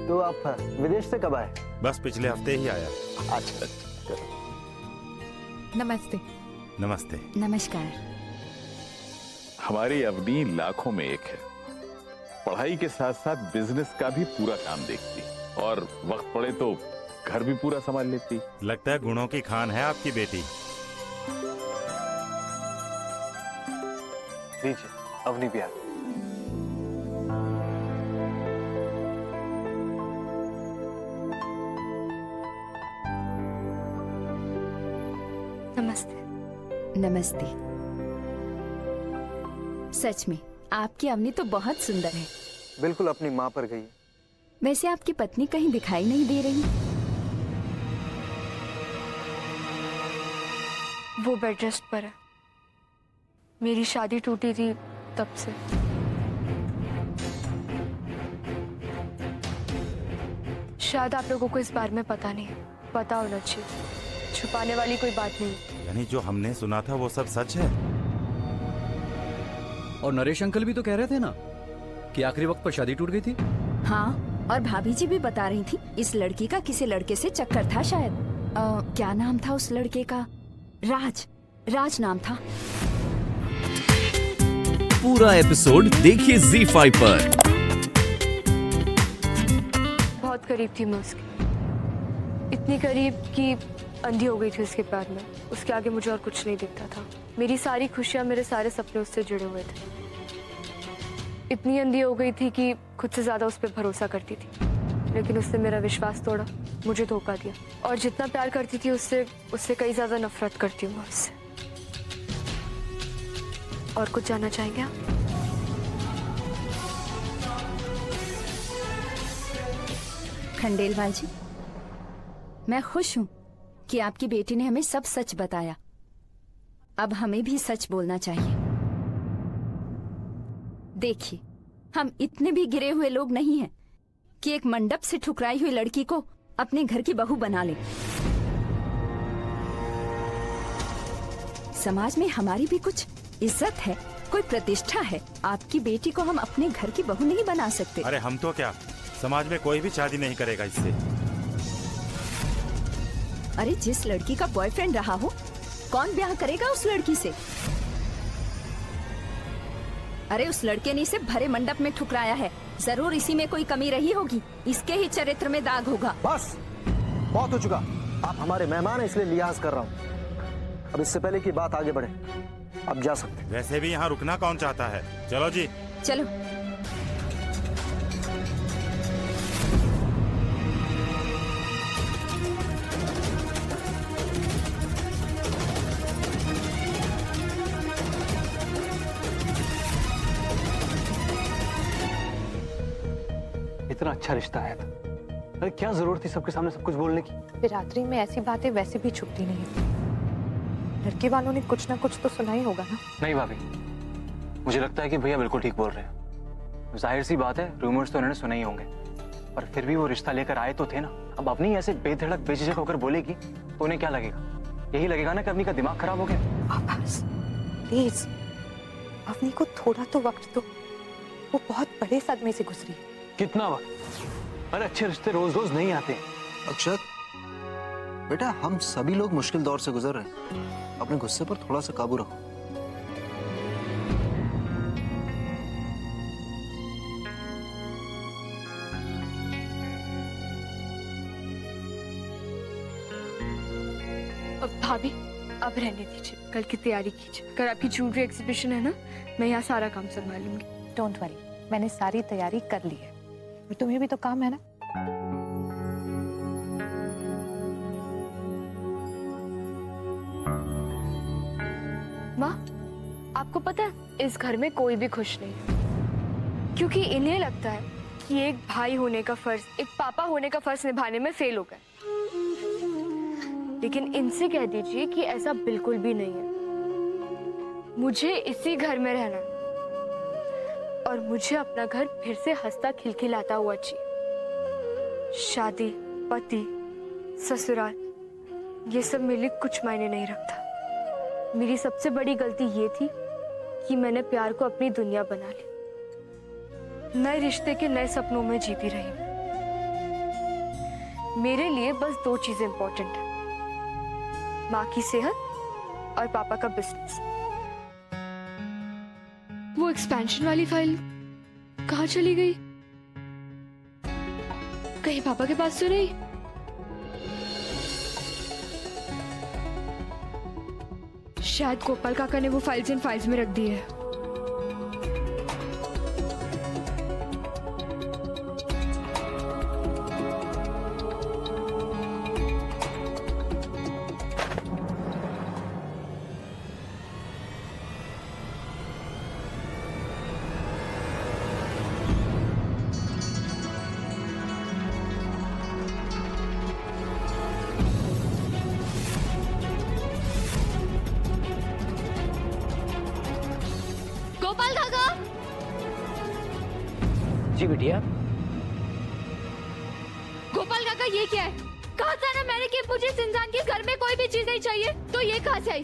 तो आप विदेश से कब आए? बस पिछले हफ्ते ही आया। अच्छा। नमस्ते। नमस्ते। नमस्कार। हमारी अवनी लाखों में एक है। पढ़ाई के साथ साथ बिजनेस का भी पूरा काम देखती और वक्त पड़े तो घर भी पूरा संभाल लेती। लगता है गुणों की खान है आपकी बेटी। लीजिए, अवनी भी आ गई। नमस्ते। नमस्ते। सच में आपकी अवनी तो बहुत सुंदर है। बिल्कुल अपनी माँ पर गई। वैसे आपकी पत्नी कहीं दिखाई नहीं दे रही। वो बेड रेस्ट पर है। मेरी शादी टूटी थी तब से। शायद आप लोगों को इस बारे में पता नहीं है। पता होना चाहिए। छुपाने वाली कोई बात नहीं। यानी जो हमने सुना था वो सब सच है? और नरेश अंकल भी तो कह रहे थे ना कि आखिरी वक्त पर शादी टूट गई थी। हाँ, और भाभी जी भी बता रही थी इस लड़की का किसी लड़के से चक्कर था शायद। क्या नाम था उस लड़के का? राज नाम था। पूरा एपिसोड देखिए ZEE5 पर। बहुत करीब थी मैं उसके। इतनी करीब कि अंधी हो गई थी उसके प्यार में। उसके आगे मुझे और कुछ नहीं दिखता था। मेरी सारी खुशियां, मेरे सारे सपने उससे जुड़े हुए थे। इतनी अंधी हो गई थी कि खुद से ज्यादा उस पर भरोसा करती थी। लेकिन उसने मेरा विश्वास तोड़ा, मुझे धोखा दिया। और जितना प्यार करती थी उससे कई ज्यादा नफरत करती हूँ मैं उससे। और कुछ जानना चाहेंगे आप? खंडेलवाल जी, मैं खुश हूँ कि आपकी बेटी ने हमें सब सच बताया। अब हमें भी सच बोलना चाहिए। देखिए, हम इतने भी गिरे हुए लोग नहीं हैं कि एक मंडप से ठुकराई हुई लड़की को अपने घर की बहू बना लें। समाज में हमारी भी कुछ इज्जत है, कोई प्रतिष्ठा है। आपकी बेटी को हम अपने घर की बहू नहीं बना सकते। अरे हम तो क्या, समाज में कोई भी शादी नहीं करेगा इससे। अरे जिस लड़की का बॉयफ्रेंड रहा हो, कौन ब्याह करेगा उस लड़की से? अरे उस लड़के ने इसे भरे मंडप में ठुकराया है। जरूर इसी में कोई कमी रही होगी। इसके ही चरित्र में दाग होगा। बस, बहुत हो चुका। आप हमारे मेहमान हैं, इसलिए लिहाज कर रहा हूँ। अब इससे पहले कि बात आगे बढ़े, अब जा सकते। वैसे भी यहाँ रुकना कौन चाहता है? चलो जी। चलो। इतना अच्छा रिश्ता आया था। अरे क्या जरूरत थी सबके सामने सब कुछ बोलने की? बिरादरी में ऐसी बातें वैसे भी छुपती नहीं है। लड़के वालों ने कुछ ना कुछ तो सुना ही होगा ना। नहीं भाभी, मुझे लगता है कि भैया बिल्कुल ठीक बोल रहे हैं। जाहिर सी बात है, रूमर्स तो उन्होंने सुने ही होंगे, पर फिर भी वो रिश्ता लेकर आए तो थे ना। अब अपनी ऐसे बेधड़क बेझिझक होकर बोलेगी तो उन्हें क्या लगेगा? यही लगेगा ना कि अपनी का दिमाग खराब हो गया। आवाज प्लीज, अवनी को थोड़ा तो वक्त दो। वो बहुत बड़े सदमे से गुजरी है। कितना वक्त? अरे अच्छे रिश्ते रोज रोज नहीं आते। अक्षत बेटा, हम सभी लोग मुश्किल दौर से गुजर रहे हैं। अपने गुस्से पर थोड़ा सा काबू रखो। अब भाभी, अब रहने दीजिए। कल की तैयारी कीजिए। कल आपकी ज्वेलरी एग्जीबिशन है ना, मैं यहाँ सारा काम संभाल लूंगी। डोंट वरी, मैंने सारी तैयारी कर ली है। और तुम्हें भी तो काम है ना। माँ, आपको पता है इस घर में कोई भी खुश नहीं है, क्योंकि इन्हें लगता है कि एक भाई होने का फर्ज, एक पापा होने का फर्ज निभाने में फेल हो गए। लेकिन इनसे कह दीजिए कि ऐसा बिल्कुल भी नहीं है। मुझे इसी घर में रहना है और मुझे अपना घर फिर से हंसता खिलखिलाता हुआ चाहिए। शादी, पति, ससुराल, ये सब मेरे लिए कुछ मायने नहीं रखता। मेरी सबसे बड़ी गलती ये थी कि मैंने प्यार को अपनी दुनिया बना ली। नए रिश्ते के नए सपनों में जीती रही। मेरे लिए बस 2 चीजें इंपॉर्टेंट है, माँ की सेहत और पापा का बिजनेस। वो एक्सपेंशन वाली फाइल कहाँ चली गई? कहीं पापा के पास तो नहीं? शायद गोपाल काका ने वो फाइल्स इन फाइल्स में रख दी है। गोपाल काका! जी बिटिया। गोपाल काका, ये क्या है? कहा था ना मैंने कि मुझे इस इंसान के घर में कोई भी चीज नहीं चाहिए, तो ये कहाँ से आई?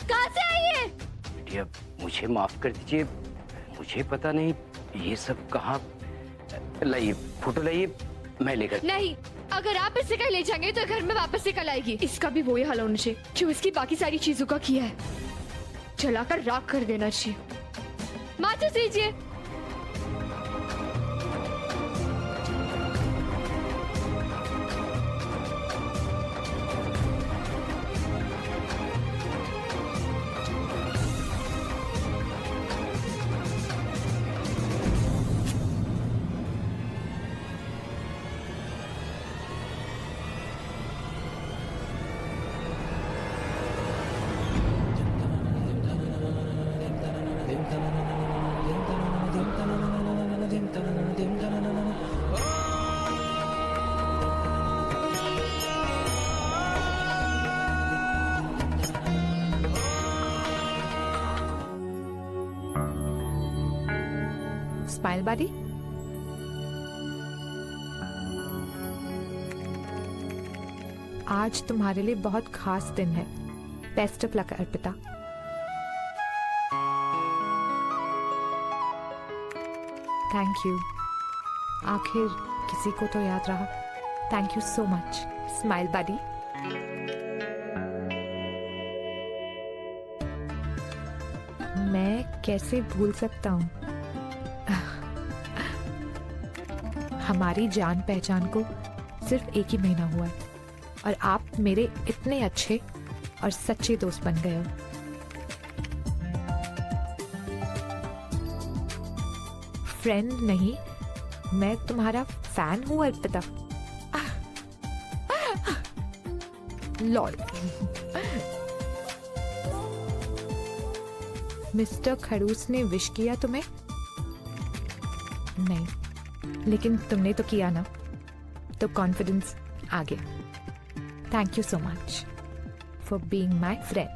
कहाँ से आई ये? बिटिया मुझे माफ कर दीजिए, मुझे पता नहीं ये सब कहाँ। लाइए फोटो लाइए, मैं लेकर। नहीं, अगर आप इसे कहीं ले जाएंगे तो घर में वापस निकल आएगी। इसका भी वही हाल होना चाहिए जो इसकी बाकी सारी चीजों का किया है, जलाकर राख कर देना चाहिए। माचिस दीजिए। स्माइल बडी, आज तुम्हारे लिए बहुत खास दिन है। Best of luck Arpita. Thank you, आखिर किसी को तो याद रहा। Thank you so much smile buddy. मैं कैसे भूल सकता हूँ, हमारी जान पहचान को सिर्फ एक ही महीना हुआ है और आप मेरे इतने अच्छे और सच्चे दोस्त बन गए हो। फ्रेंड नहीं, मैं तुम्हारा फैन हूँ अर्पिता। लॉल। मिस्टर खड़ूस ने विश किया तुम्हें? नहीं, लेकिन तुमने तो किया ना, तो कॉन्फिडेंस आ गया। Thank you so much for being my friend.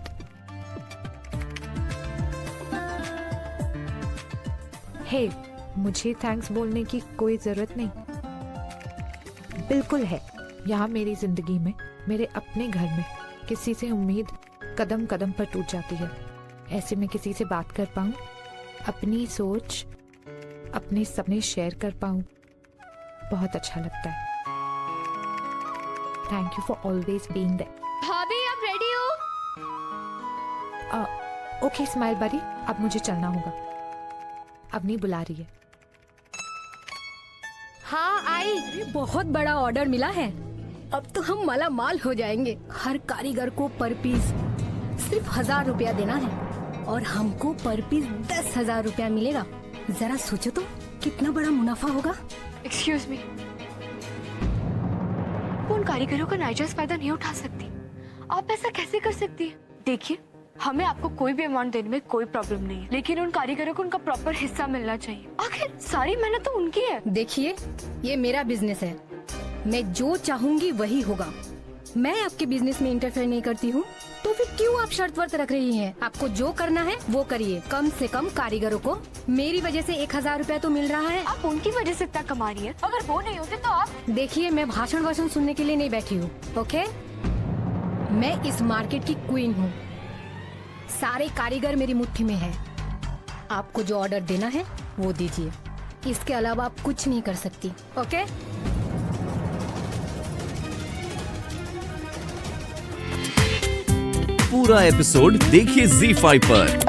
Hey, मुझे थैंक्स बोलने की कोई जरूरत नहीं। बिल्कुल है, यहाँ मेरी जिंदगी में, मेरे अपने घर में किसी से उम्मीद कदम कदम पर टूट जाती है। ऐसे में किसी से बात कर पाऊं, अपनी सोच, अपने सपने शेयर कर पाऊं, बहुत अच्छा लगता है। Thank you for always being there. भाभी, आप रेडी हो? ओके स्माइल बडी, अब मुझे चलना होगा। अवनी बुला रही है। हाँ आई। बहुत बड़ा ऑर्डर मिला है, अब तो हम माला माल हो जाएंगे। हर कारीगर को पर पीस सिर्फ 1000 रुपया देना है और हमको पर पीस 10,000 रुपया मिलेगा। जरा सोचो तो कितना बड़ा मुनाफा होगा। एक्सक्यूज मी, उन कारीगरों का नाजायज फायदा नहीं उठा सकती। आप ऐसा कैसे कर सकती है? देखिए, हमें आपको कोई भी अमाउंट देने में कोई प्रॉब्लम नहीं है, लेकिन उन कारीगरों को उनका प्रॉपर हिस्सा मिलना चाहिए। आखिर सारी मेहनत तो उनकी है। देखिए, ये मेरा बिजनेस है, मैं जो चाहूंगी वही होगा। मैं आपके बिजनेस में इंटरफेयर नहीं करती हूँ, तो फिर क्यों आप शर्त वर्त रख रही हैं? आपको जो करना है वो करिए। कम से कम कारीगरों को मेरी वजह से 1000 रुपया तो मिल रहा है। आप उनकी वजह से इतना कमा रही है, अगर वो नहीं होते तो आप। देखिए, मैं भाषण वाषण सुनने के लिए नहीं बैठी हूँ, ओके? मैं इस मार्केट की क्वीन हूँ, सारे कारीगर मेरी मुट्ठी में है। आपको जो ऑर्डर देना है वो दीजिए, इसके अलावा आप कुछ नहीं कर सकती, ओके? पूरा एपिसोड देखिए ZEE5 पर।